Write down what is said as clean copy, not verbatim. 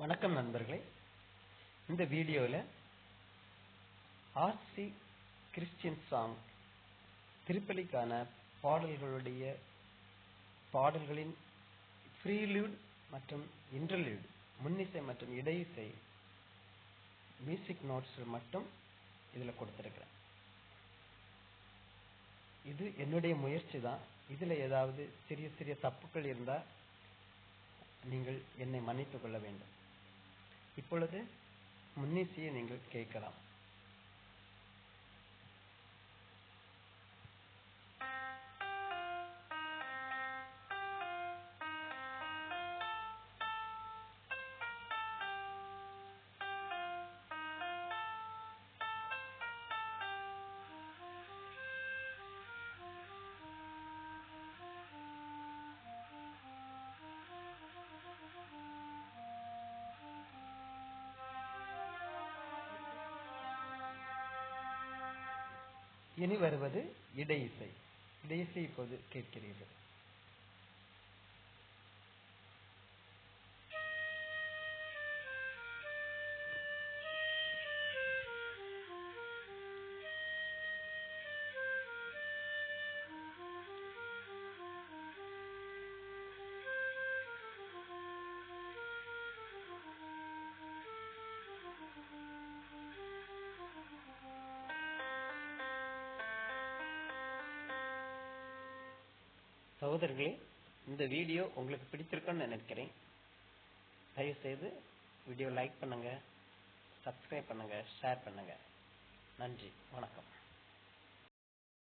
வணக்கம் நண்பர்களே. இந்த வீடியோவில் ஆர்சி கிறிஸ்டியன் சாங் திருப்பலிக்கான பாடல்களின் ப்ரீலூட் மற்றும் இன்டர்லூட், முன்னிசை மற்றும் இடையிசை மியூசிக் நோட்ஸ் மட்டும் இதில் கொடுத்திருக்கிறேன். இது என்னுடைய முயற்சி தான். இதில் ஏதாவது சிறிய சிறிய தப்புக்கள் இருந்தால் நீங்கள் என்னை மன்னித்துக் கொள்ள வேண்டும். இப்பொழுது முன்னிசையை நீங்கள் கேட்கலாம். இனி வருவது இடையிசை. இடையிசை இப்போது கேட்கிறீர்கள். சகோதரர்களே, இந்த வீடியோ உங்களுக்கு பிடித்திருக்குன்னு நினைக்கிறேன். தயவு செய்து வீடியோ லைக் பண்ணுங்க, சப்ஸ்கிரைப் பண்ணுங்க, ஷேர் பண்ணுங்க. நன்றி, வணக்கம்.